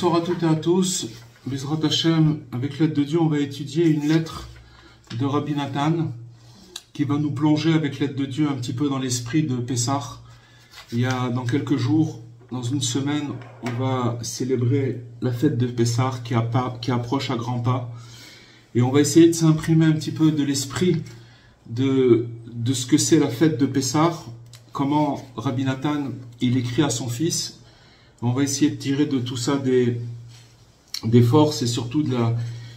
Bonsoir à toutes et à tous. Bezrat Hashem, avec l'aide de Dieu, on va étudier une lettre de Rabbi Nathan qui va nous plonger avec l'aide de Dieu un petit peu dans l'esprit de Pessah. Dans quelques jours, dans une semaine, on va célébrer la fête de Pessah qui approche à grands pas. Et on va essayer de s'imprimer un petit peu de l'esprit de ce que c'est la fête de Pessah, comment Rabbi Nathan il écrit à son fils. On va essayer de tirer de tout ça des forces et surtout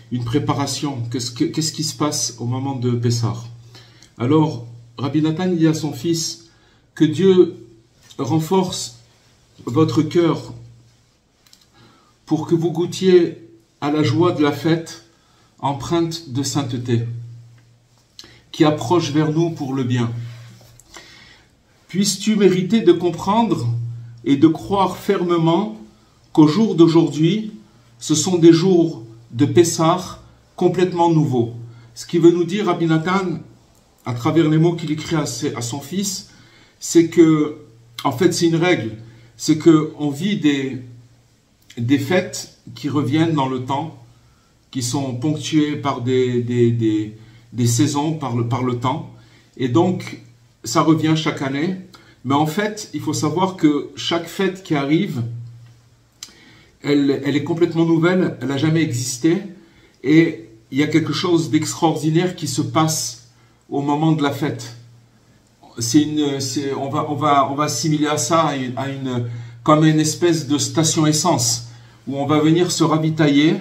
une préparation. Qu'est-ce qui se passe au moment de Pessah? Alors, Rabbi Nathan dit à son fils que Dieu renforce votre cœur pour que vous goûtiez à la joie de la fête empreinte de sainteté qui approche vers nous pour le bien. Puisses-tu mériter de comprendre et de croire fermement qu'au jour d'aujourd'hui, ce sont des jours de Pessah complètement nouveaux. Ce qui veut nous dire Rabbi Nathan, à travers les mots qu'il écrit à son fils, c'est que, en fait, c'est une règle, c'est qu'on vit des fêtes qui reviennent dans le temps, qui sont ponctuées par des saisons, par le temps, et donc ça revient chaque année. Mais en fait, il faut savoir que chaque fête qui arrive, elle est complètement nouvelle, elle n'a jamais existé, et il y a quelque chose d'extraordinaire qui se passe au moment de la fête. On va assimiler à ça comme une espèce de station essence, où on va venir se ravitailler,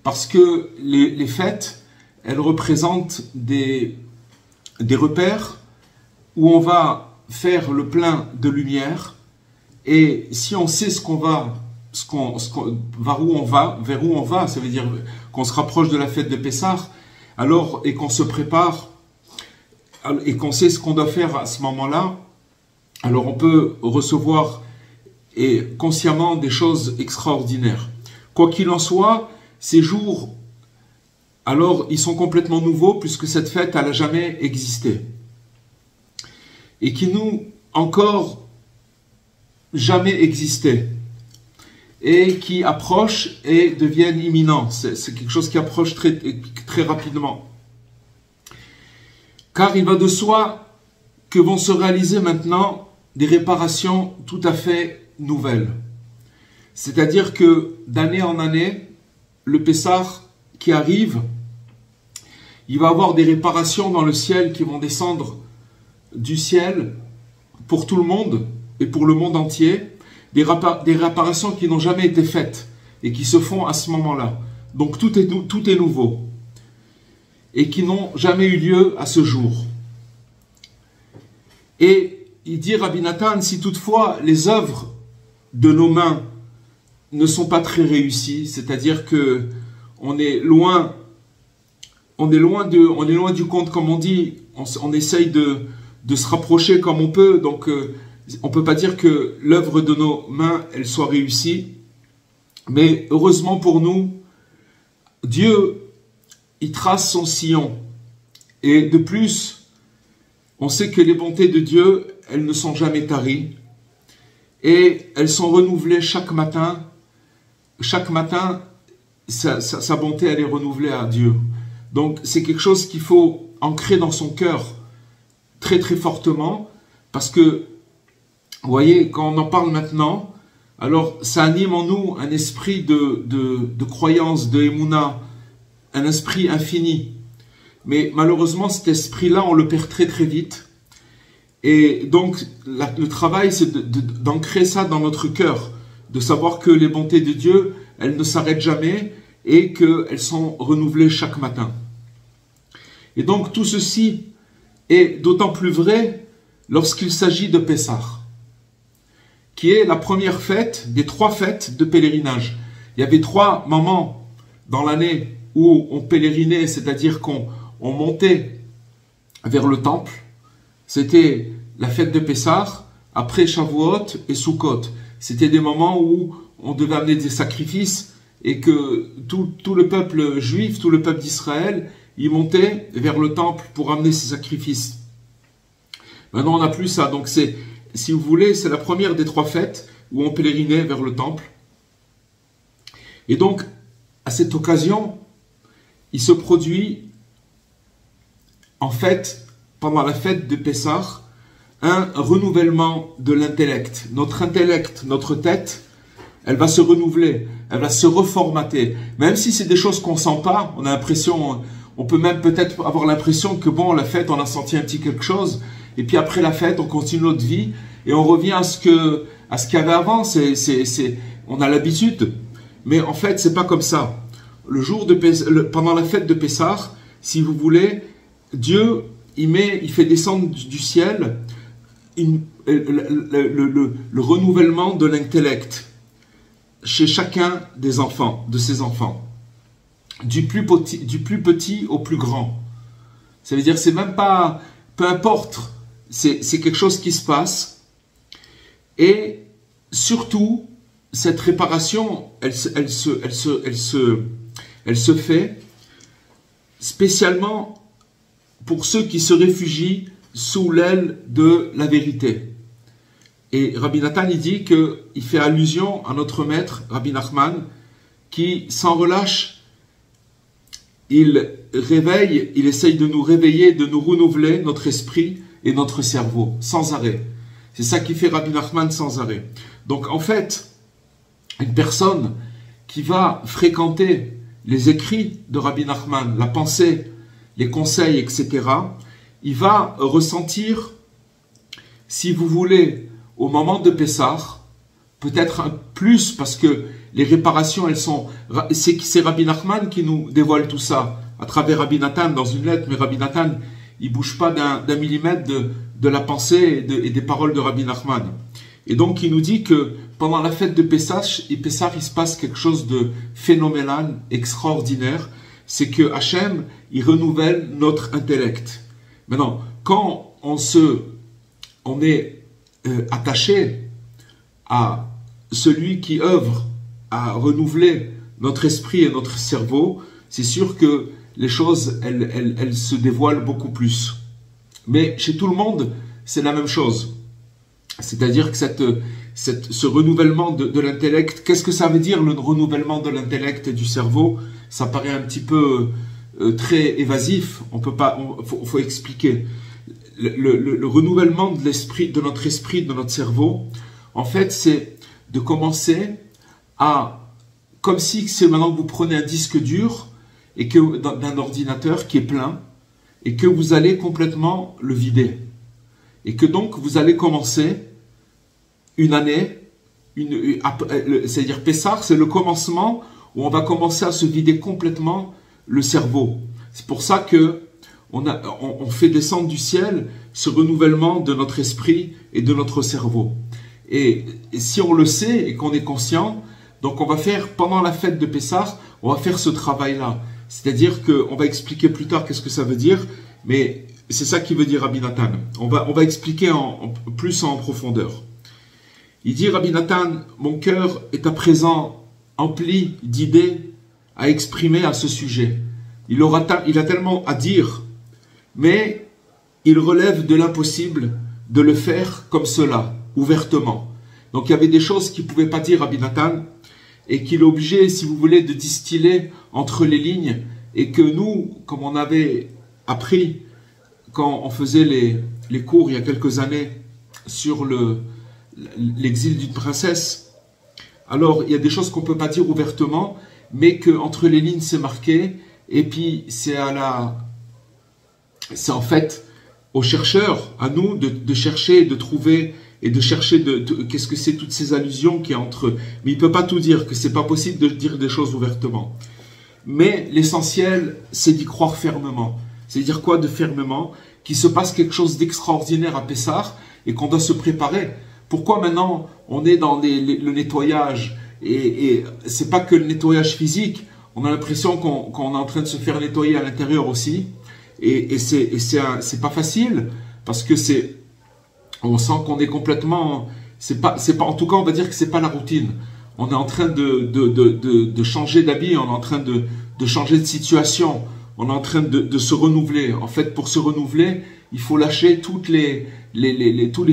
parce que les fêtes, elles représentent des repères où on va faire le plein de lumière, et si on sait vers où on va, ça veut dire qu'on se rapproche de la fête de Pessah, alors, et qu'on se prépare, et qu'on sait ce qu'on doit faire à ce moment-là, alors on peut recevoir consciemment des choses extraordinaires. Quoi qu'il en soit, ces jours, alors ils sont complètement nouveaux, puisque cette fête, elle n'a jamais existé. Et qui nous encore jamais existé, et qui approchent et deviennent imminents. C'est quelque chose qui approche très, très rapidement. Car il va de soi que vont se réaliser maintenant des réparations tout à fait nouvelles. C'est-à-dire que d'année en année, le Pessah qui arrive, il va y avoir des réparations dans le ciel qui vont descendre du ciel pour tout le monde et pour le monde entier, des réparations qui n'ont jamais été faites et qui se font à ce moment-là. Donc tout est nouveau et qui n'ont jamais eu lieu à ce jour. Et il dit Rabbi Nathan, si toutefois les œuvres de nos mains ne sont pas très réussies, c'est-à-dire que on est loin du compte, comme on dit, on essaye de se rapprocher comme on peut, donc on ne peut pas dire que l'œuvre de nos mains, elle soit réussie, mais heureusement pour nous, Dieu, il trace son sillon, et de plus, on sait que les bontés de Dieu, elles ne sont jamais taries, et elles sont renouvelées chaque matin. Chaque matin, sa bonté, elle est renouvelée à Dieu. Donc c'est quelque chose qu'il faut ancrer dans son cœur, très très fortement, parce que, vous voyez, quand on en parle maintenant, alors ça anime en nous un esprit de croyance, de émouna, un esprit infini. Mais malheureusement, cet esprit-là, on le perd très très vite. Et donc, le travail, c'est d'ancrer ça dans notre cœur, de savoir que les bontés de Dieu, elles ne s'arrêtent jamais et qu'elles sont renouvelées chaque matin. Et donc, tout ceci est d'autant plus vrai lorsqu'il s'agit de Pessah, qui est la première fête des 3 fêtes de pèlerinage. Il y avait 3 moments dans l'année où on pèlerinait, c'est-à-dire qu'on montait vers le temple. C'était la fête de Pessah, après Shavuot et Sukkot. C'était des moments où on devait amener des sacrifices et que tout le peuple juif, tout le peuple d'Israël, il montait vers le temple pour amener ses sacrifices. Maintenant, on n'a plus ça. Donc, si vous voulez, c'est la première des 3 fêtes où on pèlerinait vers le temple. Et donc, à cette occasion, il se produit, en fait, pendant la fête de Pessah, un renouvellement de l'intellect. Notre intellect, notre tête, elle va se renouveler, elle va se reformater. Même si c'est des choses qu'on sent pas, on a l'impression, on peut même peut-être avoir l'impression que bon, la fête, on a senti un petit quelque chose, et puis après la fête, on continue notre vie, et on revient à ce qu'il y avait avant. On a l'habitude. Mais en fait, c'est pas comme ça. Pendant la fête de Pessah, si vous voulez, Dieu, il fait descendre du ciel le renouvellement de l'intellect chez chacun des enfants, de ses enfants, du plus petit au plus grand. Ça veut dire, c'est même pas, peu importe, c'est quelque chose qui se passe. Et surtout, cette réparation, elle se fait spécialement pour ceux qui se réfugient sous l'aile de la vérité. Et Rabbi Nathan, il dit qu'il fait allusion à notre maître, Rabbi Nachman, qui, sans relâche, il essaye de nous réveiller, de nous renouveler notre esprit et notre cerveau, sans arrêt. C'est ça qui fait Rabbi Nachman sans arrêt. Donc en fait, une personne qui va fréquenter les écrits de Rabbi Nachman, la pensée, les conseils, etc., il va ressentir, si vous voulez, au moment de Pessah, peut-être un plus, parce que les réparations, c'est Rabbi Nachman qui nous dévoile tout ça, à travers Rabbi Nathan dans une lettre, mais Rabbi Nathan, il ne bouge pas d'un millimètre de la pensée et des paroles de Rabbi Nachman. Et donc, il nous dit que pendant la fête de Pessah, il se passe quelque chose de phénoménal, extraordinaire, c'est que Hachem, il renouvelle notre intellect. Maintenant, quand on est attaché à celui qui œuvre à renouveler notre esprit et notre cerveau, c'est sûr que les choses, elles se dévoilent beaucoup plus. Mais chez tout le monde, c'est la même chose. C'est-à-dire que ce renouvellement de l'intellect, qu'est-ce que ça veut dire le renouvellement de l'intellect et du cerveau? Ça paraît un petit peu très évasif, faut expliquer. Le renouvellement de l'esprit, de notre esprit, de notre cerveau, en fait, c'est de commencer à, comme si c'est maintenant que vous prenez un disque dur et d'un ordinateur qui est plein et que vous allez complètement le vider. Et que donc vous allez commencer une année, c'est-à-dire Pessah, c'est le commencement où on va commencer à se vider complètement le cerveau. C'est pour ça que on fait descendre du ciel ce renouvellement de notre esprit et de notre cerveau. Et si on le sait et qu'on est conscient, donc on va faire, pendant la fête de Pessah, on va faire ce travail-là. C'est-à-dire qu'on va expliquer plus tard qu'est-ce que ça veut dire, mais c'est ça qui veut dire Rabbi Nathan. On va expliquer plus en profondeur. Il dit, Rabbi Nathan, mon cœur est à présent empli d'idées à exprimer à ce sujet. Il a tellement à dire, mais il relève de l'impossible de le faire comme cela, ouvertement. Donc il y avait des choses qu'il ne pouvait pas dire Rabbi Nathan, et qu'il est obligé, si vous voulez, de distiller entre les lignes, et que nous, comme on avait appris quand on faisait les cours il y a quelques années sur l'exil d'une princesse, alors il y a des choses qu'on ne peut pas dire ouvertement, mais qu'entre les lignes c'est marqué, et puis c'est en fait aux chercheurs, à nous, de chercher, de trouver, et de chercher qu'est-ce que c'est toutes ces allusions qu'il y a entre eux. Mais il ne peut pas tout dire, que c'est pas possible de dire des choses ouvertement. Mais l'essentiel, c'est d'y croire fermement. C'est dire quoi de fermement? Qu'il se passe quelque chose d'extraordinaire à Pessah et qu'on doit se préparer. Pourquoi maintenant on est dans le nettoyage? Et c'est pas que le nettoyage physique, on a l'impression qu'on est en train de se faire nettoyer à l'intérieur aussi. Et c'est pas facile, parce que on sent qu'on est complètement, en tout cas on va dire que c'est pas la routine. On est en train de changer d'habit, on est en train de changer de situation, on est en train de se renouveler. En fait, pour se renouveler, il faut lâcher tous les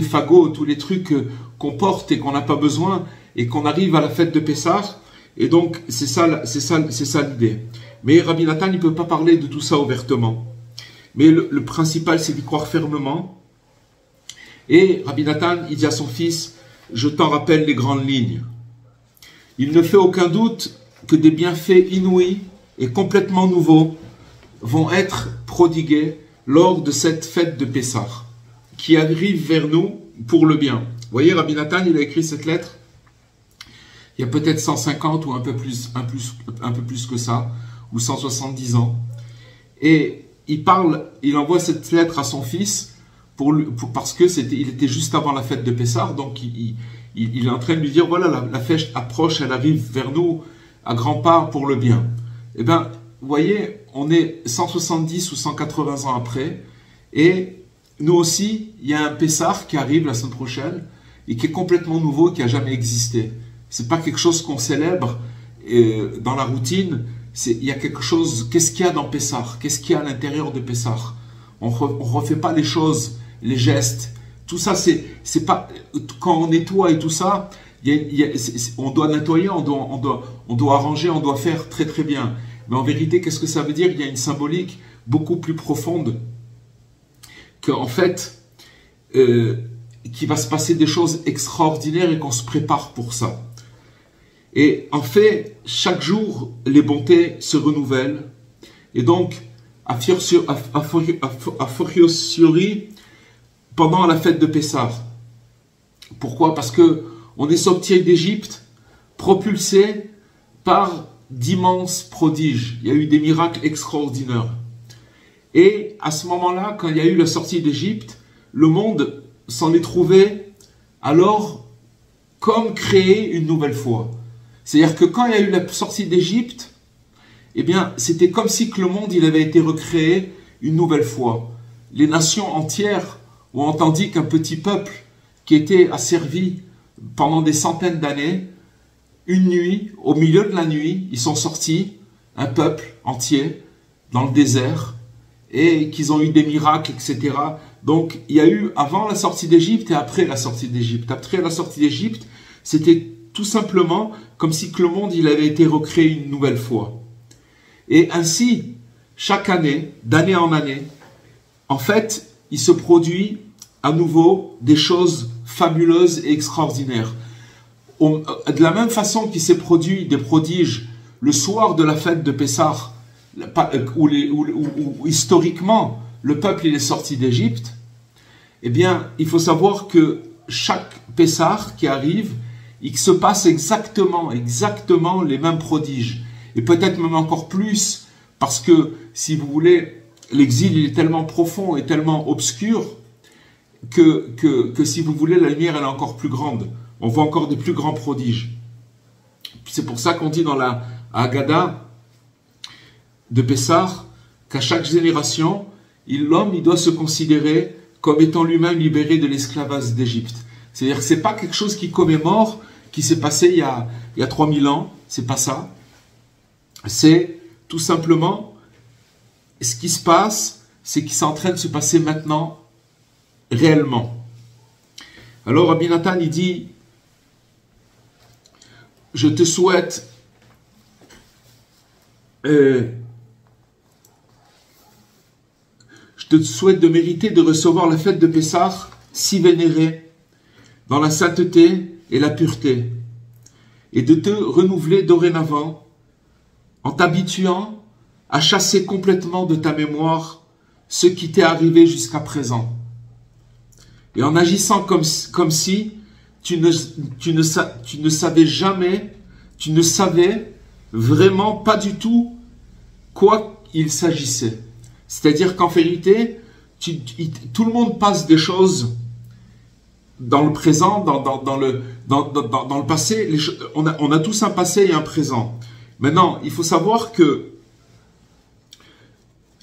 fagots, tous les trucs qu'on porte et qu'on n'a pas besoin, et qu'on arrive à la fête de Pessah, Et donc, c'est ça l'idée. Mais Rabbi Nathan, il ne peut pas parler de tout ça ouvertement. Mais le principal, c'est d'y croire fermement. Et Rabbi Nathan, il dit à son fils, je t'en rappelle les grandes lignes. Il ne fait aucun doute que des bienfaits inouïs et complètement nouveaux vont être prodigués lors de cette fête de Pessah, qui arrive vers nous pour le bien. Vous voyez, Rabbi Nathan, il a écrit cette lettre il y a peut-être 150 ou un peu plus que ça, ou 170 ans. Et il envoie cette lettre à son fils parce que il était juste avant la fête de Pessah, donc il est en train de lui dire, voilà, la fête approche, elle arrive vers nous à grands pas pour le bien. Eh bien, vous voyez, on est 170 ou 180 ans après, et nous aussi, il y a un Pessah qui arrive la semaine prochaine, et qui est complètement nouveau, qui n'a jamais existé. C'est pas quelque chose qu'on célèbre dans la routine. Il y a quelque chose. Qu'est-ce qu'il y a dans Pessah? Qu'est-ce qu'il y a à l'intérieur de Pessah? On refait pas les choses, les gestes. Tout ça, c'est pas quand on nettoie et tout ça. On doit nettoyer, on doit arranger, on doit faire très très bien. Mais en vérité, qu'est-ce que ça veut dire? Il y a une symbolique beaucoup plus profonde qu'en fait, qu'il va se passer des choses extraordinaires et qu'on se prépare pour ça. Et en fait, chaque jour, les bontés se renouvellent. Et donc, a fortiori, pendant la fête de Pessah. Pourquoi? Parce que on est sorti d'Égypte, propulsé par d'immenses prodiges. Il y a eu des miracles extraordinaires. Et à ce moment-là, quand il y a eu la sortie d'Égypte, le monde s'en est trouvé alors comme créé une nouvelle fois. C'est-à-dire que quand il y a eu la sortie d'Égypte, eh bien, c'était comme si que le monde il avait été recréé une nouvelle fois. Les nations entières ont entendu qu'un petit peuple qui était asservi pendant des centaines d'années, une nuit, au milieu de la nuit, ils sont sortis, un peuple entier, dans le désert, et qu'ils ont eu des miracles, etc. Donc, il y a eu avant la sortie d'Égypte et après la sortie d'Égypte. Après la sortie d'Égypte, c'était tout simplement comme si que le monde il avait été recréé une nouvelle fois. Et ainsi, chaque année, d'année en année, en fait, il se produit à nouveau des choses fabuleuses et extraordinaires. De la même façon qu'il s'est produit des prodiges le soir de la fête de Pessah, où historiquement le peuple il est sorti d'Égypte, eh bien, il faut savoir que chaque Pessah qui arrive, il se passe exactement les mêmes prodiges. Et peut-être même encore plus, parce que, si vous voulez, l'exil il est tellement profond et tellement obscur que si vous voulez, la lumière elle est encore plus grande. On voit encore des plus grands prodiges. C'est pour ça qu'on dit dans la Haggadah de Pessah qu'à chaque génération, l'homme il doit se considérer comme étant lui-même libéré de l'esclavage d'Égypte. C'est-à-dire que ce n'est pas quelque chose qui commémore, qui s'est passé il y a 3000 ans, c'est pas ça. C'est tout simplement ce qui se passe, c'est qu'il est en train de se passer maintenant, réellement. Alors Rabbi Nathan, il dit, je te souhaite de mériter de recevoir la fête de Pessah si vénérée dans la sainteté et la pureté, et de te renouveler dorénavant en t'habituant à chasser complètement de ta mémoire ce qui t'est arrivé jusqu'à présent, et en agissant comme si tu ne savais vraiment pas du tout quoi il s'agissait. C'est-à-dire qu'en vérité, tout le monde passe des choses dans le présent, dans le passé. On a tous un passé et un présent. Maintenant, il faut savoir que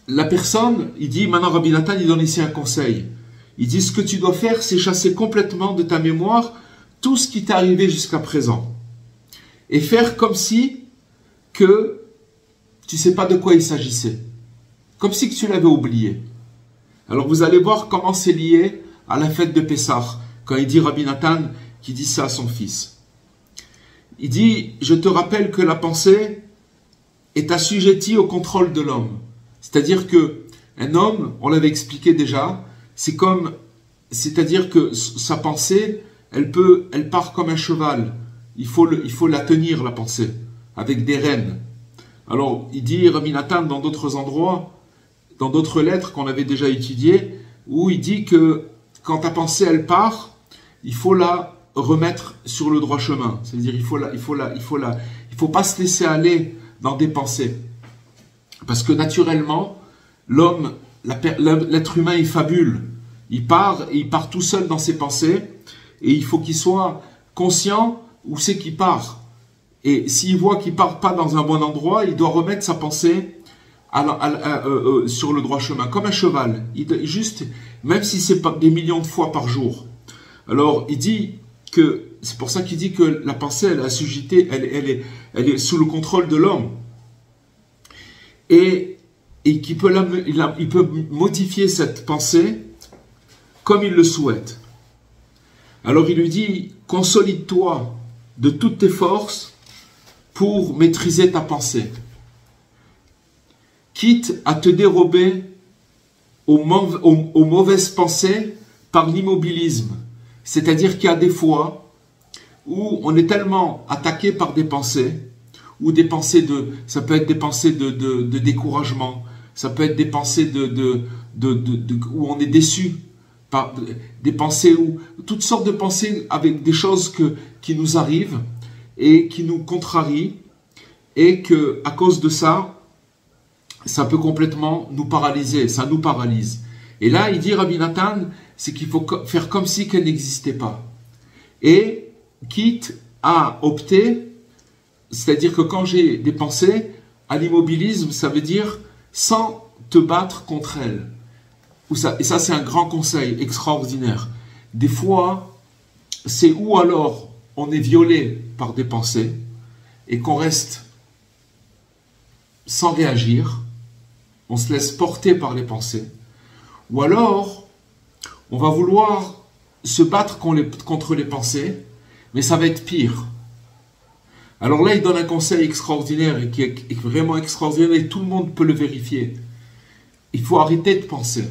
la personne, il dit, maintenant Rabbi Nathan, il donne ici un conseil. Il dit, ce que tu dois faire, c'est chasser complètement de ta mémoire tout ce qui t'est arrivé jusqu'à présent. Et faire comme si que tu ne sais pas de quoi il s'agissait. Comme si que tu l'avais oublié. Alors vous allez voir comment c'est lié à la fête de Pessah, quand il dit Rabbi Nathan qui dit ça à son fils. Il dit, je te rappelle que la pensée est assujettie au contrôle de l'homme. C'est-à-dire que un homme, on l'avait expliqué déjà, c'est-à-dire que sa pensée, elle part comme un cheval. Il faut la tenir, la pensée, avec des rênes. Alors, il dit, Rabbi Nathan, dans d'autres endroits, dans d'autres lettres qu'on avait déjà étudiées, où il dit que quand ta pensée, elle part, il faut la remettre sur le droit chemin. C'est-à-dire, il faut pas se laisser aller dans des pensées. Parce que naturellement, l'homme, l'être humain, il fabule. Il part tout seul dans ses pensées, et il faut qu'il soit conscient où c'est qu'il part. Et s'il voit qu'il part pas dans un bon endroit, il doit remettre sa pensée sur le droit chemin, comme un cheval. Juste, même si c'est pas des millions de fois par jour. Alors, il dit que, c'est pour ça qu'il dit que la pensée, elle est assujettée, elle est sous le contrôle de l'homme. Et qu'il peut, il peut modifier cette pensée comme il le souhaite. Alors il lui dit, consolide-toi de toutes tes forces pour maîtriser ta pensée. Quitte à te dérober aux mauvaises pensées par l'immobilisme. C'est-à-dire qu'il y a des fois où on est tellement attaqué par des pensées, ou des pensées ça peut être des pensées de découragement, ça peut être des pensées où on est déçu, par des pensées toutes sortes de pensées avec des choses qui nous arrivent et qui nous contrarient, et que à cause de ça, ça peut complètement nous paralyser, ça nous paralyse. Et là, il dit Rabbi Nathan, c'est qu'il faut faire comme si qu'elle n'existait pas. Et quitte à opter, c'est-à-dire que quand j'ai des pensées, à l'immobilisme, ça veut dire sans te battre contre elles. Et ça, c'est un grand conseil extraordinaire. Des fois, c'est où alors on est violé par des pensées et qu'on reste sans réagir, on se laisse porter par les pensées, ou alors on va vouloir se battre contre les pensées, mais ça va être pire. Alors là, il donne un conseil extraordinaire et qui est vraiment extraordinaire et tout le monde peut le vérifier. Il faut arrêter de penser.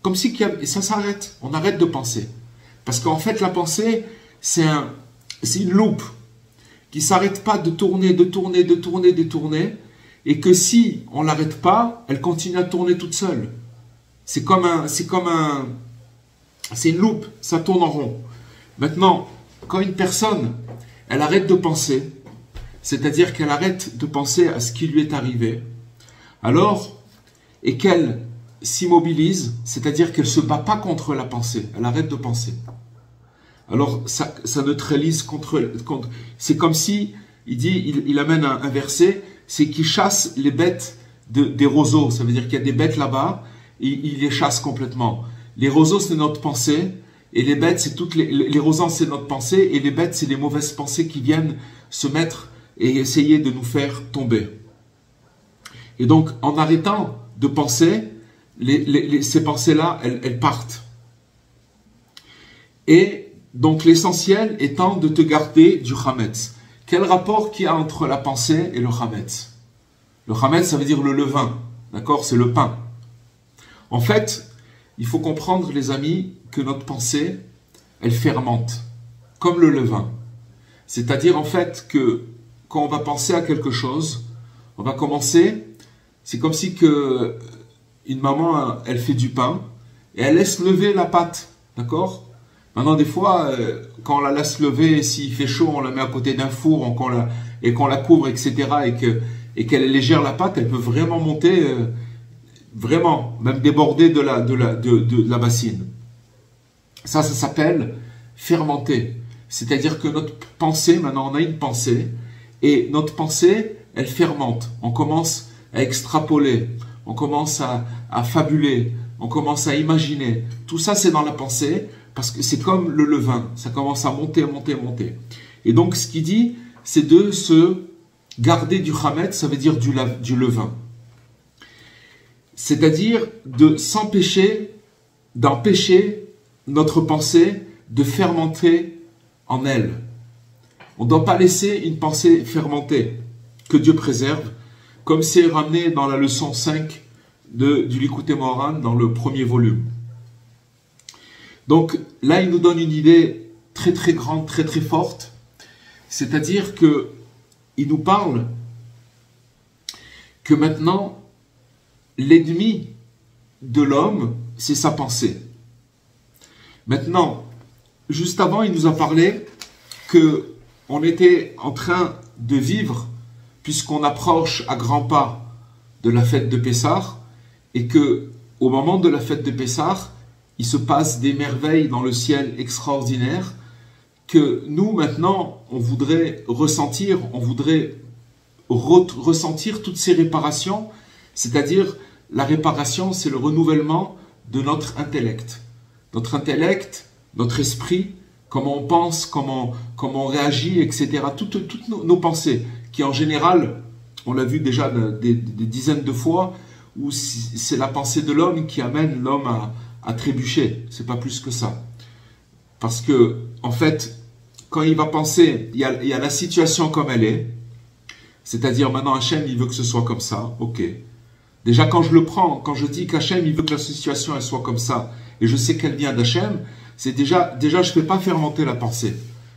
Comme si et ça s'arrête, on arrête de penser. Parce qu'en fait, la pensée, c'est une loupe qui ne s'arrête pas de tourner, et que si on ne l'arrête pas, elle continue à tourner toute seule. C'est une loupe, ça tourne en rond. Maintenant, quand une personne, elle arrête de penser, c'est-à-dire qu'elle arrête de penser à ce qui lui est arrivé, alors, et qu'elle s'immobilise, c'est-à-dire qu'elle ne se bat pas contre la pensée, elle arrête de penser. Alors, ça neutralise contre c'est comme si, il amène un verset, c'est qu'il chasse les bêtes des roseaux. Ça veut dire qu'il y a des bêtes là-bas, et il les chasse complètement. Les roseaux, c'est notre pensée, et les bêtes, c'est les roseaux, c'est notre pensée, et les bêtes, c'est les mauvaises pensées qui viennent se mettre et essayer de nous faire tomber. Et donc, en arrêtant de penser, ces pensées-là, elles partent. Et donc, l'essentiel étant de te garder du chametz. Quel rapport qu'il y a entre la pensée et le chametz? Le chametz, ça veut dire le levain, d'accord? C'est le pain. En fait, il faut comprendre, les amis, que notre pensée, elle fermente, comme le levain. C'est-à-dire, en fait, que quand on va penser à quelque chose, on va commencer, c'est comme si une maman, elle fait du pain, et elle laisse lever la pâte, d'accord? Maintenant, des fois, quand on la laisse lever, s'il fait chaud, on la met à côté d'un four, et qu'on la couvre, etc., et qu'elle est légère, la pâte, elle peut vraiment monter, vraiment, même déborder de la bassine. Ça s'appelle fermenter. C'est-à-dire que notre pensée, maintenant on a une pensée, et notre pensée, elle fermente. On commence à extrapoler, on commence à fabuler, on commence à imaginer. Tout ça, c'est dans la pensée, parce que c'est comme le levain, ça commence à monter. Et donc, ce qu'il dit, c'est de se garder du chametz, ça veut dire du levain. C'est-à-dire de s'empêcher, d'empêcher notre pensée de fermenter en elle. On ne doit pas laisser une pensée fermentée, que Dieu préserve, comme c'est ramené dans la leçon 5 du Likutei Moharan, dans le premier volume. Donc là, il nous donne une idée très très grande, très très forte, c'est-à-dire que il nous parle que maintenant, l'ennemi de l'homme, c'est sa pensée. Maintenant, juste avant, il nous a parlé que on était en train de vivre, puisqu'on approche à grands pas de la fête de Pessah, et que au moment de la fête de Pessah, il se passe des merveilles dans le ciel extraordinaires, que nous maintenant, on voudrait ressentir, ressentir toutes ces réparations, c'est-à-dire la réparation, c'est le renouvellement de notre intellect. Notre intellect, notre esprit, comment on pense, comment on réagit, etc. Toutes nos pensées, qui en général, on l'a vu déjà des dizaines de fois, où c'est la pensée de l'homme qui amène l'homme à trébucher. C'est pas plus que ça. Parce que, en fait, quand il va penser, il y a la situation comme elle est, c'est-à-dire maintenant Hachem, il veut que ce soit comme ça, ok. Déjà quand je le prends, quand je dis qu'Hachem, il veut que la situation elle soit comme ça, et je sais qu'elle vient d'Hachem, c'est déjà je ne fais pas fermenter la pensée,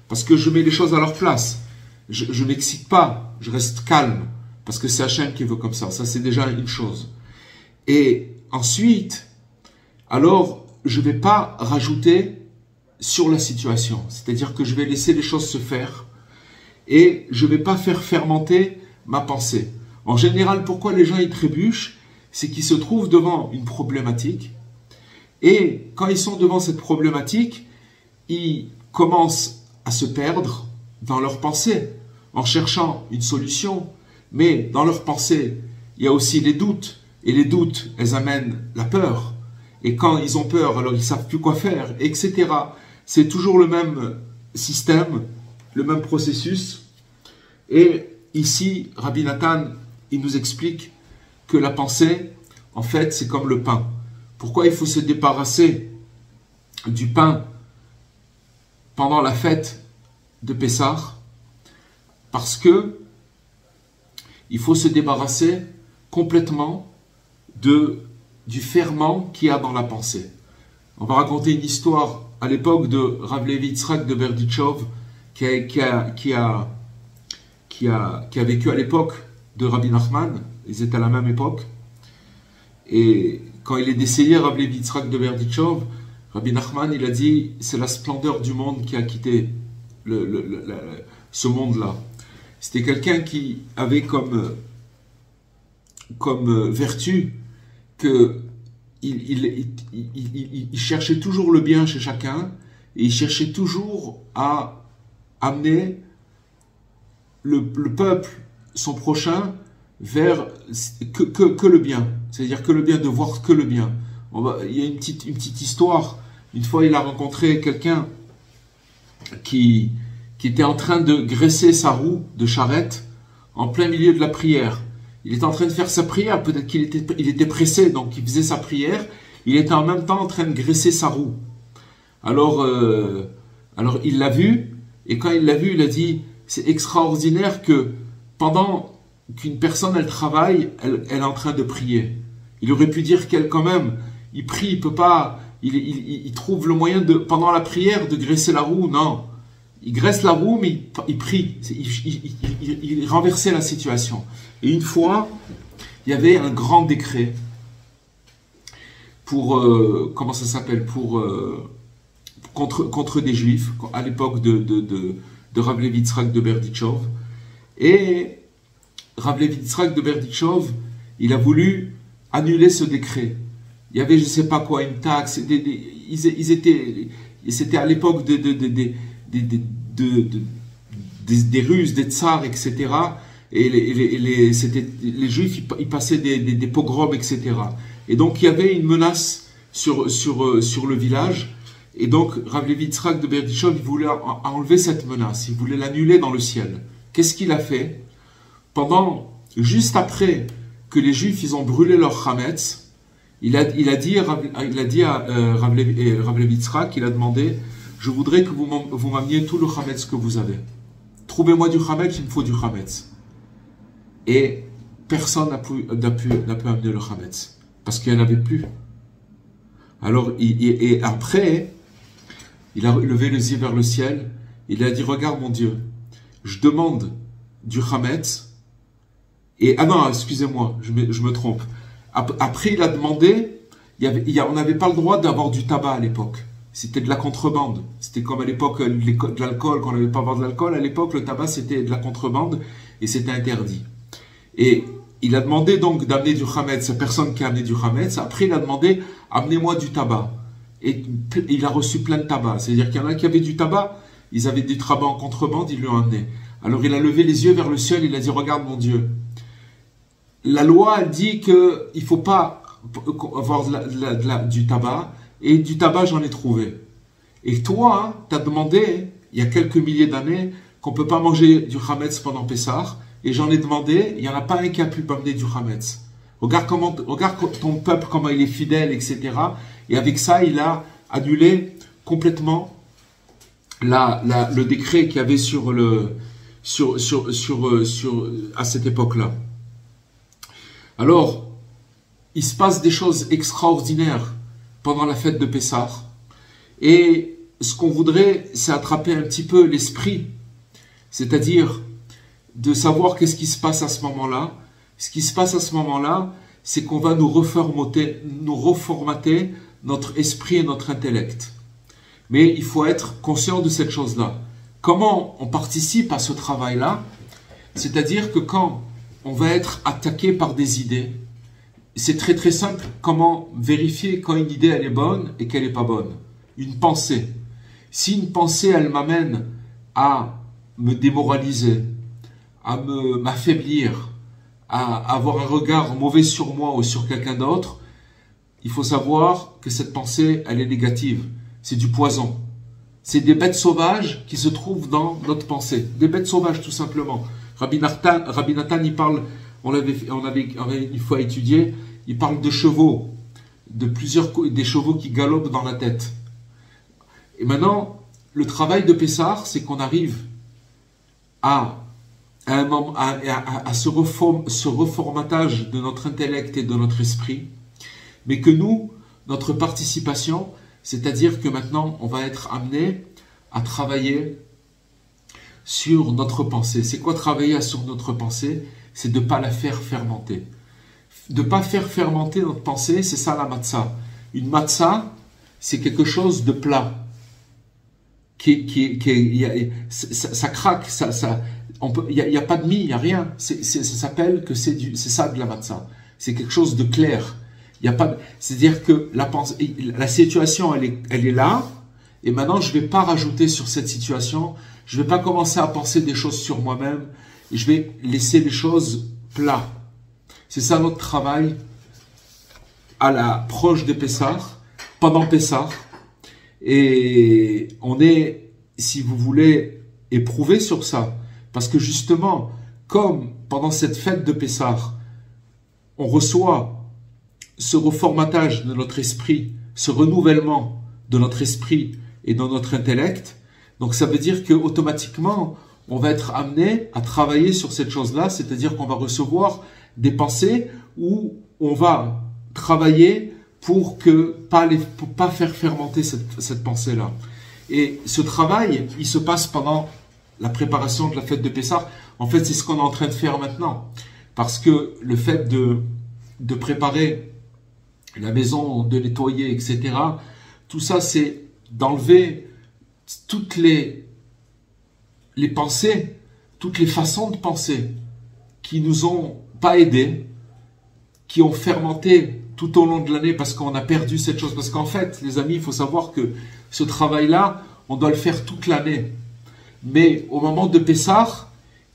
parce que je mets les choses à leur place. Je ne m'excite pas, je reste calme, parce que c'est Hachem qui veut comme ça c'est déjà une chose. Et ensuite, alors, je ne vais pas rajouter sur la situation, c'est-à-dire que je vais laisser les choses se faire, et je ne vais pas faire fermenter ma pensée. En général, pourquoi les gens y trébuchent? C'est qu'ils se trouvent devant une problématique, et quand ils sont devant cette problématique, ils commencent à se perdre dans leurs pensées, en cherchant une solution, mais dans leurs pensées, il y a aussi les doutes, et les doutes, elles amènent la peur, et quand ils ont peur, alors ils ne savent plus quoi faire, etc. C'est toujours le même système, le même processus, et ici, Rabbi Nathan, il nous explique que la pensée, en fait, c'est comme le pain. Pourquoi il faut se débarrasser du pain pendant la fête de Pessah? Parce que il faut se débarrasser complètement du ferment qu'il y a dans la pensée. On va raconter une histoire à l'époque de Rav Levi Yitzhak de Berdichov qui a vécu à l'époque de Rabbi Nachman. Ils étaient à la même époque. Et quand il est décédé, Rav Levi Yitzhak de Berdichov, Rabbi Nachman, il a dit, c'est la splendeur du monde qui a quitté ce monde-là. C'était quelqu'un qui avait comme vertu que il cherchait toujours le bien chez chacun, et il cherchait toujours à amener le peuple, son prochain, vers que le bien. C'est-à-dire que le bien, de voir que le bien. Il y a une petite histoire. Une fois, il a rencontré quelqu'un qui était en train de graisser sa roue de charrette en plein milieu de la prière. Il était en train de faire sa prière, peut-être qu'il était pressé, donc il faisait sa prière. Il était en même temps en train de graisser sa roue. Alors il l'a vu, et quand il l'a vu, il a dit, c'est extraordinaire que pendant qu'une personne, elle travaille, elle est en train de prier. Il aurait pu dire qu'elle, quand même, il prie, il peut pas, il trouve le moyen de, pendant la prière, de graisser la roue. Non. Il graisse la roue, mais il prie. Il renversait la situation. Et une fois, il y avait un grand décret pour, comment ça s'appelle, contre des Juifs, à l'époque de Rav Levi Yitzhak de Berdichov. Et Rav Levi Yitzhak de Berdichov, il a voulu annuler ce décret. Il y avait, je ne sais pas quoi, une taxe. C'était à l'époque des Russes, des tsars, etc. Et les Juifs, ils passaient des pogroms, etc. Et donc, il y avait une menace sur le village. Et donc, Rav Levi Yitzhak de Berdichov, il voulait enlever cette menace. Il voulait l'annuler dans le ciel. Qu'est-ce qu'il a fait? Juste après que les Juifs, ils ont brûlé leur Hametz, il a dit à Rav Levi Yitzhak, il a demandé, je voudrais que vous m'ameniez tout le Hametz que vous avez. trouvez-moi du Hametz, il me faut du Hametz. Et personne n'a pu amener le Hametz, parce qu'il n'y en avait plus. Alors, et après, il a levé les yeux vers le ciel, il a dit, regarde mon Dieu, je demande du Hametz, et, ah non, excusez-moi, je me trompe. Après, il a demandé, on n'avait pas le droit d'avoir du tabac à l'époque. C'était de la contrebande. C'était comme à l'époque de l'alcool, qu'on n'avait pas avoir de l'alcool. À l'époque, le tabac, c'était de la contrebande et c'était interdit. Et il a demandé donc d'amener du Hametz, cette personne qui a amené du Hametz. Après, il a demandé, amenez-moi du tabac. Et il a reçu plein de tabac. C'est-à-dire qu'il y en a qui avaient du tabac, ils avaient du tabac en contrebande, ils lui ont amené. Alors, il a levé les yeux vers le ciel, il a dit, regarde mon Dieu. La loi, elle dit qu'il ne faut pas avoir du tabac. Et du tabac, j'en ai trouvé. Et toi, tu as demandé, il y a quelques milliers d'années, qu'on ne peut pas manger du Hametz pendant Pessah. Et j'en ai demandé, il n'y en a pas un qui a pu m'amener du Hametz. Regarde ton peuple, comment il est fidèle, etc. Et avec ça, il a annulé complètement le décret qu'il y avait à cette époque-là. Alors, il se passe des choses extraordinaires pendant la fête de Pessah. Et ce qu'on voudrait, c'est attraper un petit peu l'esprit. C'est-à-dire de savoir qu'est-ce qui se passe à ce moment-là. Ce qui se passe à ce moment-là, c'est qu'on va nous reformater notre esprit et notre intellect. Mais il faut être conscient de cette chose-là. Comment on participe à ce travail-là? C'est-à-dire que quand on va être attaqué par des idées, c'est très très simple. Comment vérifier quand une idée elle est bonne et qu'elle n'est pas bonne? Une pensée. Si une pensée elle m'amène à me démoraliser, à m'affaiblir, à avoir un regard mauvais sur moi ou sur quelqu'un d'autre, il faut savoir que cette pensée elle est négative. C'est du poison. C'est des bêtes sauvages qui se trouvent dans notre pensée. Des bêtes sauvages tout simplement. Rabbi Nathan il parle. On avait une fois étudié, il parle de chevaux, des chevaux qui galopent dans la tête. Et maintenant, le travail de Pessah, c'est qu'on arrive à ce reformatage de notre intellect et de notre esprit, mais que nous, notre participation, c'est-à-dire que maintenant, on va être amené à travailler sur notre pensée. C'est quoi travailler sur notre pensée? C'est de ne pas la faire fermenter. De ne pas faire fermenter notre pensée, c'est ça la matzah. Une matzah, c'est quelque chose de plat. Ça craque, il n'y a pas de mie, il n'y a rien. Ça s'appelle que c'est ça de la matzah. C'est quelque chose de clair. C'est-à-dire que la situation, elle est là, et maintenant je ne vais pas rajouter sur cette situation, je ne vais pas commencer à penser des choses sur moi-même, je vais laisser les choses plats. C'est ça notre travail à l'approche de Pessah, pendant Pessah. Et on est, si vous voulez, éprouvé sur ça. Parce que justement, comme pendant cette fête de Pessah, on reçoit ce reformatage de notre esprit, ce renouvellement de notre esprit et de notre intellect, donc ça veut dire que automatiquement, on va être amené à travailler sur cette chose-là, c'est-à-dire qu'on va recevoir des pensées où on va travailler pour pas faire fermenter cette pensée-là. Et ce travail, il se passe pendant la préparation de la fête de Pessah. En fait, c'est ce qu'on est en train de faire maintenant. Parce que le fait de préparer la maison, de nettoyer, etc., tout ça, c'est d'enlever toutes les pensées, toutes les façons de penser qui nous ont pas aidés, qui ont fermenté tout au long de l'année parce qu'on a perdu cette chose. Parce qu'en fait, les amis, il faut savoir que ce travail-là, on doit le faire toute l'année. Mais au moment de Pessah,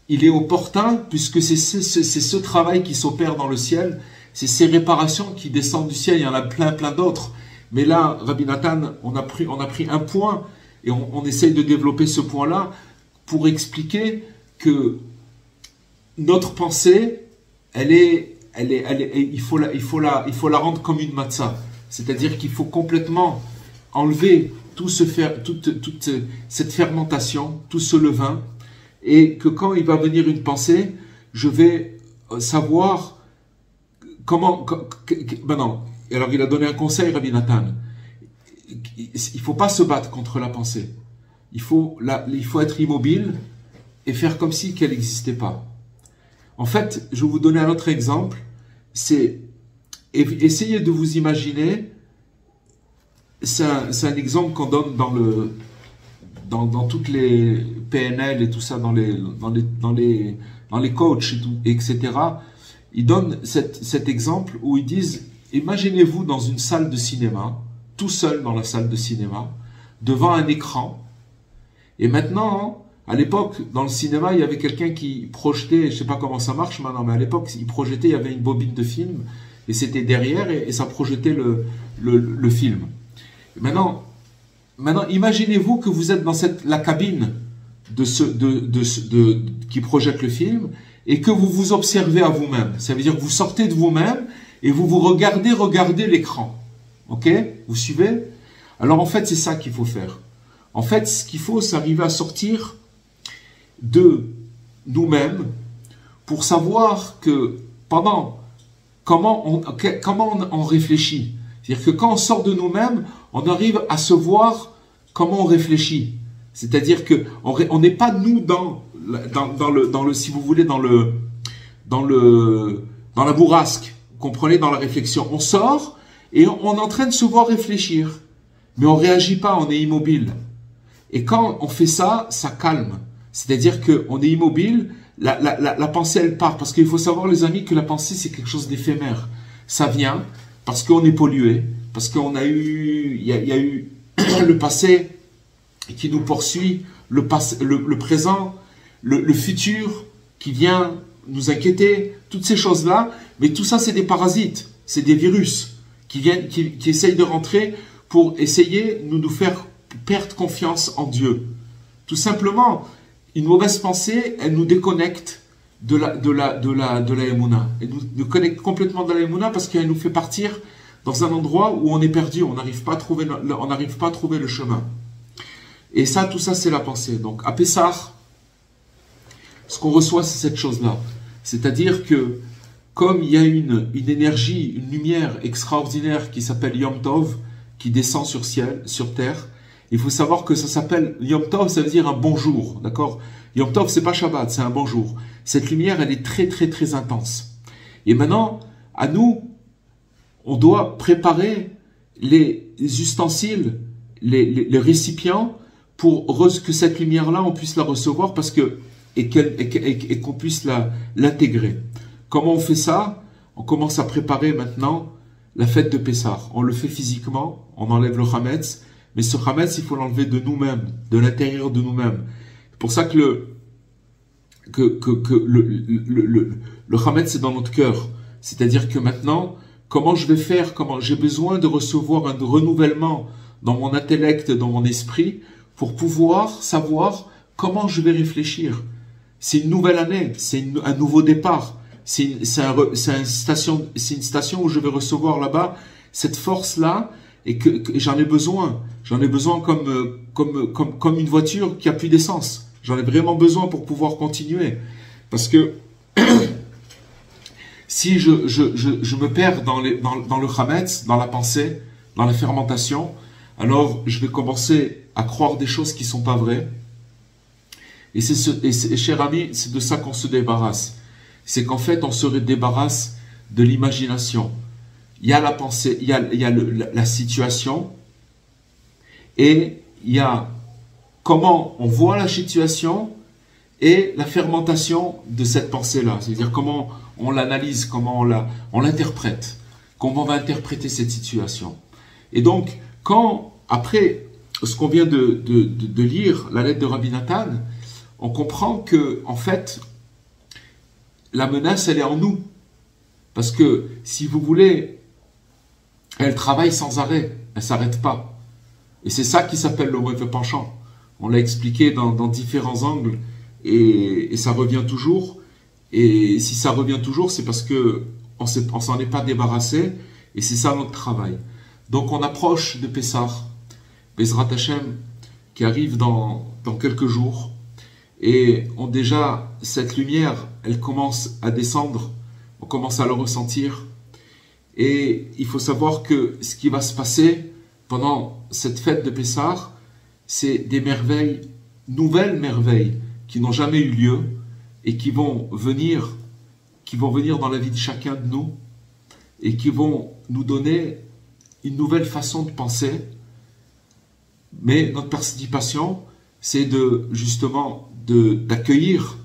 il est opportun, puisque c'est ce travail qui s'opère dans le ciel, c'est ces réparations qui descendent du ciel, il y en a plein d'autres. Mais là, Rabbi Nathan, on a pris un point, et on essaye de développer ce point-là, pour expliquer que notre pensée, il faut la rendre comme une matzah. C'est-à-dire qu'il faut complètement enlever toute cette fermentation, tout ce levain, et que quand il va venir une pensée, je vais savoir comment... non. Alors il a donné un conseil, Rabbi Nathan. Il ne faut pas se battre contre la pensée. Il faut être immobile et faire comme si qu'elle n'existait pas. En fait, je vais vous donner un autre exemple. C'est essayez de vous imaginer. C'est un exemple qu'on donne dans toutes les PNL et tout ça, dans les coachs, etc. Ils donnent cet exemple où ils disent, imaginez-vous dans une salle de cinéma, tout seul dans la salle de cinéma, devant un écran. Et maintenant, à l'époque, dans le cinéma, il y avait quelqu'un qui projetait, je ne sais pas comment ça marche maintenant, mais à l'époque, il projetait, il y avait une bobine de film, et c'était derrière, et ça projetait le film. Et maintenant, imaginez-vous que vous êtes dans la cabine qui projette le film, et que vous vous observez à vous-même. Ça veut dire que vous sortez de vous-même, et vous regardez l'écran. Ok? Vous suivez? Alors en fait, c'est ça qu'il faut faire. En fait, ce qu'il faut, c'est arriver à sortir de nous-mêmes pour savoir que comment on réfléchit. C'est-à-dire que quand on sort de nous-mêmes, on arrive à se voir comment on réfléchit. C'est-à-dire que on n'est pas nous dans le si vous voulez dans la bourrasque. Vous comprenez, dans la réflexion. On sort et on est en train de se voir réfléchir. Mais on ne réagit pas, on est immobile. Et quand on fait ça, ça calme. C'est-à-dire qu'on est immobile, la pensée, elle part. Parce qu'il faut savoir, les amis, que la pensée, c'est quelque chose d'éphémère. Ça vient parce qu'on est pollué, parce qu'on a eu, il y a eu le passé qui nous poursuit, le présent, le futur qui vient nous inquiéter, toutes ces choses-là. Mais tout ça, c'est des parasites, c'est des virus qui essayent de rentrer pour essayer de nous faire perdre confiance en Dieu. Tout simplement, une mauvaise pensée, elle nous déconnecte de la Emouna. Elle nous déconnecte complètement de la Emouna parce qu'elle nous fait partir dans un endroit où on est perdu, on n'arrive pas à trouver le chemin. Et ça, tout ça, c'est la pensée. Donc, à Pessah, ce qu'on reçoit, c'est cette chose-là. C'est-à-dire que, comme il y a une énergie, une lumière extraordinaire qui s'appelle Yom Tov, qui descend sur terre, il faut savoir que ça s'appelle Yom Tov, ça veut dire un bonjour, d'accord? Yom Tov, c'est pas Shabbat, c'est un bonjour. Cette lumière, elle est très, très, très intense. Et maintenant, à nous, on doit préparer les ustensiles, les récipients, pour que cette lumière-là, on puisse la recevoir et qu'on puisse l'intégrer. Comment on fait ça? On commence à préparer maintenant la fête de Pessah. On le fait physiquement, on enlève le Hametz, mais ce Hametz, il faut l'enlever de nous-mêmes, de l'intérieur de nous-mêmes. C'est pour ça que le Hametz, c'est dans notre cœur. C'est-à-dire que maintenant, comment je vais faire, j'ai besoin de recevoir un renouvellement dans mon intellect, dans mon esprit, pour pouvoir savoir comment je vais réfléchir. C'est une nouvelle année, c'est un nouveau départ. C'est une station où je vais recevoir là-bas cette force-là et que j'en ai besoin. J'en ai besoin comme une voiture qui a plus d'essence. J'en ai vraiment besoin pour pouvoir continuer. Parce que si je me perds dans le Hametz, dans la pensée, dans la fermentation, alors je vais commencer à croire des choses qui ne sont pas vraies. Et cher ami, c'est de ça qu'on se débarrasse. C'est qu'en fait, on se débarrasse de l'imagination. Il y a la pensée, il y a la situation, et il y a comment on voit la situation et la fermentation de cette pensée-là. C'est-à-dire comment on l'analyse, comment on l'interprète, comment on va interpréter cette situation. Et donc, après ce qu'on vient de lire, la lettre de Rabbi Nathan, on comprend que, en fait, la menace, elle est en nous. Parce que, si vous voulez, elle travaille sans arrêt, elle ne s'arrête pas. Et c'est ça qui s'appelle le mauvais penchant. On l'a expliqué dans différents angles, et ça revient toujours. Et si ça revient toujours, c'est parce qu'on ne s'en est pas débarrassé, et c'est ça notre travail. Donc on approche de Pessah, Bezrat Hashem, qui arrive dans quelques jours. et déjà cette lumière, elle commence à descendre, on commence à le ressentir. Et il faut savoir que ce qui va se passer pendant cette fête de Pessah, c'est des merveilles, nouvelles merveilles, qui n'ont jamais eu lieu et qui vont venir dans la vie de chacun de nous et qui vont nous donner une nouvelle façon de penser. Mais notre participation, c'est justement d'accueillir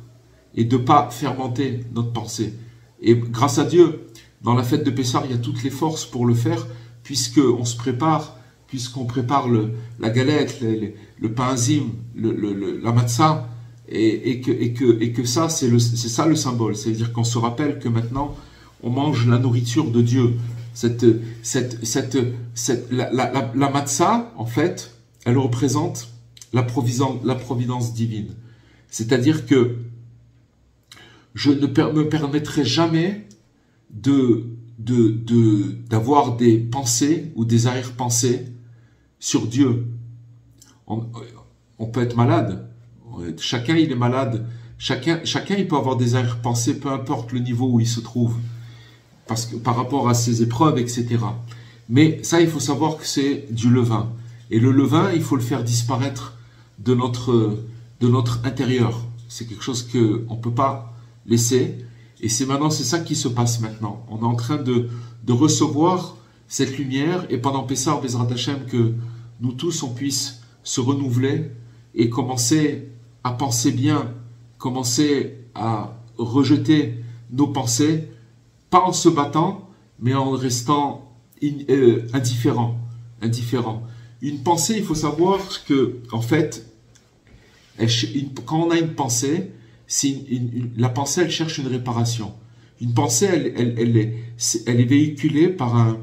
et de ne pas fermenter notre pensée. Et grâce à Dieu, dans la fête de Pessah, il y a toutes les forces pour le faire, puisqu'on se prépare, puisqu'on prépare la galette, le pain azim, la matzah, et que ça, c'est ça le symbole. C'est-à-dire qu'on se rappelle que maintenant, on mange la nourriture de Dieu. La matzah, en fait, elle représente la providence divine. C'est-à-dire que je ne me permettrai jamais d'avoir des pensées ou des arrière-pensées sur Dieu. On peut être malade. Chacun, il est malade. Chacun, il peut avoir des arrière-pensées, peu importe le niveau où il se trouve. Parce que, par rapport à ses épreuves, etc. Mais ça, il faut savoir que c'est du levain. Et le levain, il faut le faire disparaître de notre intérieur. C'est quelque chose qu'on ne peut pas laisser. Et c'est ça qui se passe maintenant. On est en train de recevoir cette lumière. Et pendant Pessah, Bezrat Hashem, que nous tous, on puisse se renouveler et commencer à penser bien, commencer à rejeter nos pensées, pas en se battant, mais en restant indifférent. Une pensée, il faut savoir que, en fait, quand on a une pensée, la pensée, elle cherche une réparation. Une pensée, elle est véhiculée par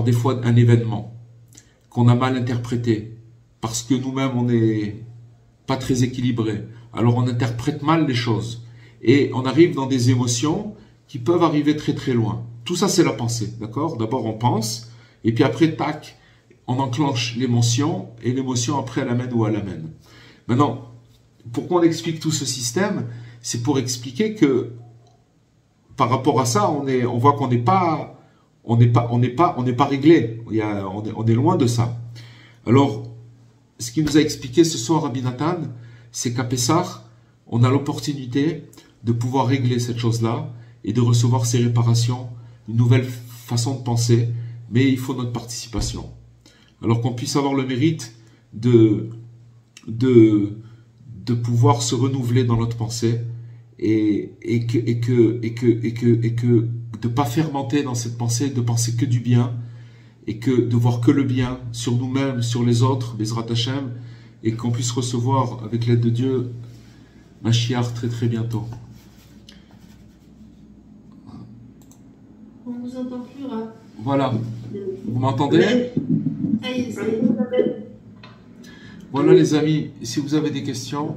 des fois un événement qu'on a mal interprété, parce que nous-mêmes, on n'est pas très équilibrés. Alors, on interprète mal les choses. Et on arrive dans des émotions qui peuvent arriver très très loin. Tout ça, c'est la pensée, d'accord? D'abord, on pense, et puis après, tac, on enclenche l'émotion, et l'émotion, après, elle amène où elle amène. Maintenant, pourquoi on explique tout ce système? C'est pour expliquer que, par rapport à ça, on voit qu'on n'est pas réglé. On est loin de ça. Alors, ce qu'il nous a expliqué ce soir, Rabbi Nathan, c'est qu'à Pessah, on a l'opportunité de pouvoir régler cette chose-là et de recevoir ces réparations, une nouvelle façon de penser, mais il faut notre participation. Alors qu'on puisse avoir le mérite de pouvoir se renouveler dans notre pensée et que de pas fermenter dans cette pensée, de penser que du bien et de voir que le bien sur nous-mêmes, sur les autres, Bezrat Hashem, et qu'on puisse recevoir avec l'aide de Dieu Mashiach très très bientôt. On vous entend plus, Rav. Voilà. Vous m'entendez? Ça y est. Voilà les amis, si vous avez des questions.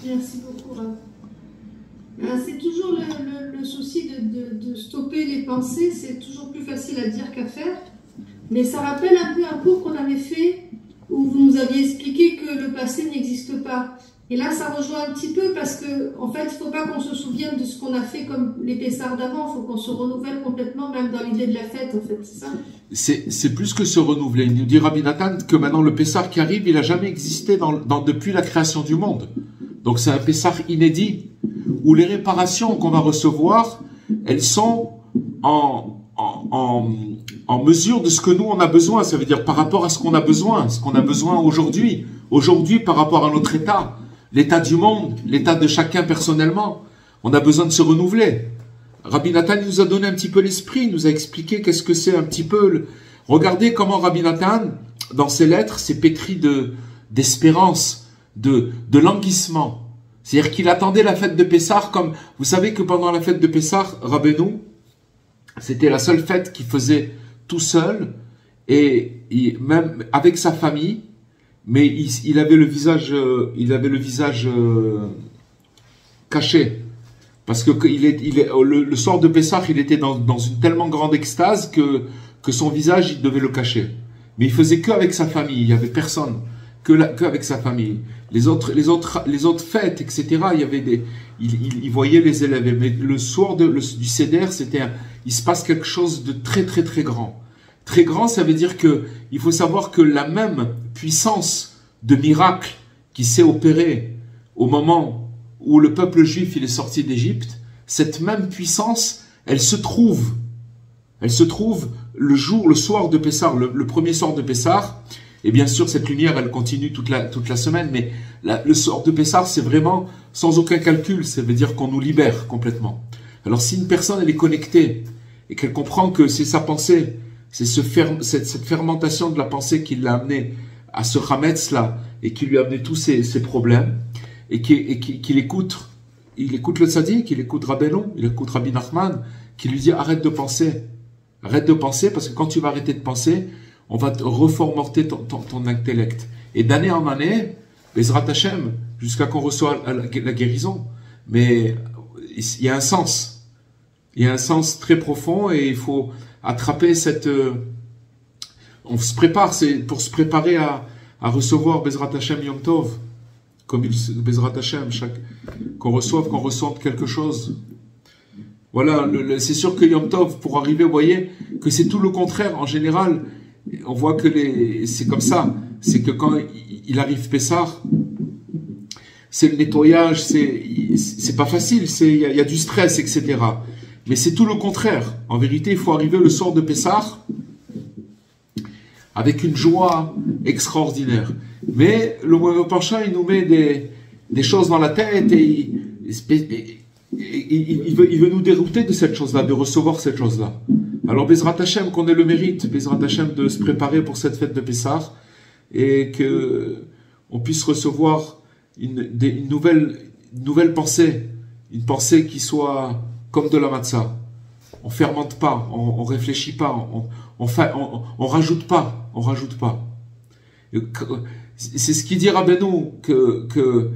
Merci beaucoup, Rav. C'est toujours le souci de stopper les pensées, c'est toujours plus facile à dire qu'à faire. Mais ça rappelle un peu un cours qu'on avait fait où vous nous aviez expliqué que le passé n'existe pas. Et là, ça rejoint un petit peu parce que, en fait, il ne faut pas qu'on se souvienne de ce qu'on a fait comme les Pessahs d'avant. Il faut qu'on se renouvelle complètement, même dans l'idée de la fête, en fait, c'est ça? C'est plus que se renouveler. Il nous dit Rabbi Nathan que maintenant le Pessah qui arrive, il n'a jamais existé depuis la création du monde. Donc c'est un Pessah inédit où les réparations qu'on va recevoir, elles sont en mesure de ce que nous on a besoin. Ça veut dire par rapport à ce qu'on a besoin aujourd'hui. Aujourd'hui par rapport à notre état. L'état du monde, l'état de chacun personnellement. On a besoin de se renouveler. Rabbi Nathan nous a donné un petit peu l'esprit, il nous a expliqué qu'est-ce que c'est un petit peu. Regardez comment Rabbi Nathan, dans ses lettres, s'est pétri d'espérance, de languissement. C'est-à-dire qu'il attendait la fête de Pessah comme... Vous savez que pendant la fête de Pessah, Rabbeinu, c'était la seule fête qu'il faisait tout seul, et même avec sa famille, mais il avait le visage, caché. Parce que le soir de Pessah, il était dans une tellement grande extase que son visage, il devait le cacher. Mais il faisait que avec sa famille, il n'y avait personne. qu'avec sa famille. Les autres fêtes, etc., il voyait les élèves. Mais le soir du Seder, il se passe quelque chose de très, très, très grand. Très grand, ça veut dire il faut savoir que la même puissance de miracle qui s'est opérée au moment où le peuple juif il est sorti d'Égypte, cette même puissance, elle se trouve le soir de Pessah, le premier soir de Pessah. Et bien sûr, cette lumière, elle continue toute la semaine, mais le soir de Pessah, c'est vraiment sans aucun calcul, ça veut dire qu'on nous libère complètement. Alors si une personne, elle est connectée, et qu'elle comprend que c'est sa pensée, c'est cette fermentation de la pensée qui l'a amené à ce Hametz-là, et qui lui a amené tous ces problèmes, et qu'il écoute le tzaddik, il écoute Rabbeinu, il écoute Rabbi Nachman, qui lui dit arrête de penser, parce que quand tu vas arrêter de penser, on va te reformater ton intellect. Et d'année en année, Bezrat Hashem, jusqu'à qu'on reçoive la guérison. Mais il y a un sens. Il y a un sens très profond et il faut attraper on se prépare, c'est pour se préparer à recevoir Bezrat Hashem Yom Tov. Comme Bezrat Hashem, qu'on reçoive quelque chose. Voilà, c'est sûr que Yom Tov, pour arriver, vous voyez, que c'est tout le contraire. En général, on voit que c'est comme ça. C'est que quand il arrive Pessah, c'est le nettoyage, c'est pas facile, il y a du stress, etc. Mais c'est tout le contraire. En vérité, il faut arriver le soir de Pessah avec une joie extraordinaire. Mais le Moïse Pancha, il nous met des choses dans la tête et il veut nous dérouter de cette chose-là, de recevoir cette chose-là. Alors, Bezrat Hashem, qu'on ait le mérite, Bezrat Hashem, de se préparer pour cette fête de Pessah et qu'on puisse recevoir une nouvelle pensée, une pensée qui soit comme de la matzah. On fermente pas, on réfléchit pas, on rajoute pas, C'est ce qu'il dit Rabbeinu, que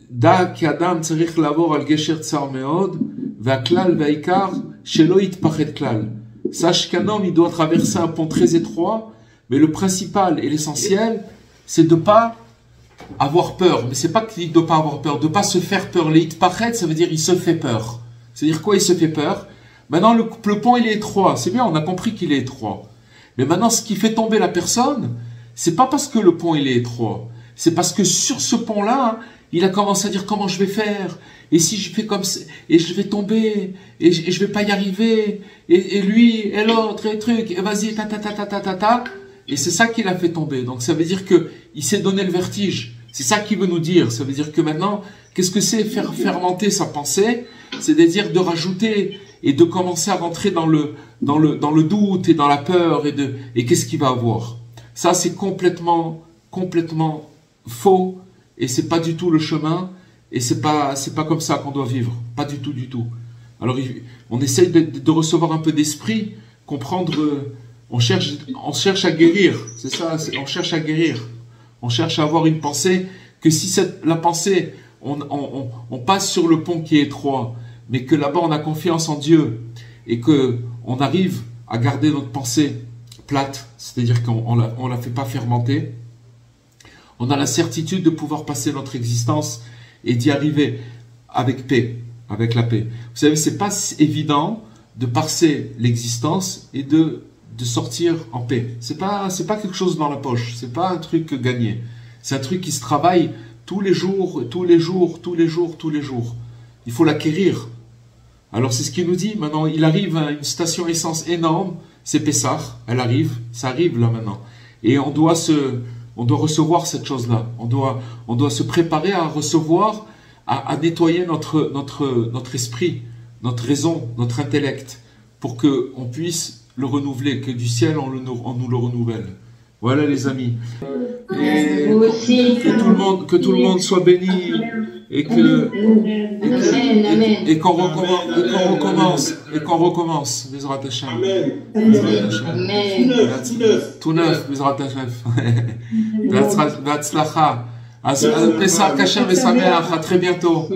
Da ki adam tzarich lavor al gesher tsar meod, va'klal va'ikar shelo yitpachet klal. Sache qu'un homme, il doit traverser un pont très étroit, mais le principal et l'essentiel, c'est de pas avoir peur. Mais c'est pas qu'il dit de pas avoir peur, de pas se faire peur. Les yitpachet, ça veut dire il se fait peur. C'est-à-dire quoi, il se fait peur? Maintenant, le pont, il est étroit. C'est bien, on a compris qu'il est étroit. Mais maintenant, ce qui fait tomber la personne, c'est pas parce que le pont, il est étroit. C'est parce que sur ce pont-là, il a commencé à dire comment je vais faire, et si je fais comme ça, et je vais tomber, et je vais pas y arriver, et lui, et l'autre, et truc, et vas-y, ta. Et c'est ça qui l'a fait tomber. Donc ça veut dire que il s'est donné le vertige. C'est ça qu'il veut nous dire. Ça veut dire que maintenant, qu'est-ce que c'est faire fermenter sa pensée? C'est-à-dire de rajouter et de commencer à rentrer dans le doute et dans la peur et qu'est-ce qu'il va avoir. Ça, c'est complètement faux. Et c'est pas du tout le chemin, et c'est pas comme ça qu'on doit vivre, pas du tout. Alors on essaye de recevoir un peu d'esprit, comprendre, on cherche à guérir, c'est ça, on cherche à guérir, on cherche à avoir une pensée, que si la pensée, on passe sur le pont qui est étroit, mais que là-bas on a confiance en Dieu, et que on arrive à garder notre pensée plate, c'est-à-dire qu'on la fait pas fermenter. On a la certitude de pouvoir passer notre existence et d'y arriver avec paix, avec la paix. Vous savez, c'est pas évident de passer l'existence et de sortir en paix. C'est pas quelque chose dans la poche. C'est pas un truc gagné. C'est un truc qui se travaille tous les jours. Il faut l'acquérir. Alors c'est ce qu'il nous dit. Maintenant, il arrive à une station essence énorme. C'est Pessah. Ça arrive là maintenant. Et on doit recevoir cette chose-là. On doit se préparer à recevoir, à nettoyer notre esprit, notre raison, notre intellect, pour que on puisse le renouveler, que du ciel on nous le renouvelle. Voilà les amis. Et que tout le monde soit béni et qu'on recommence. Bezrat Hashem. Tout neuf, Bezrat Hashem. Be'atzlacha. Pesach Kasher Ve'Sameach. À très bientôt.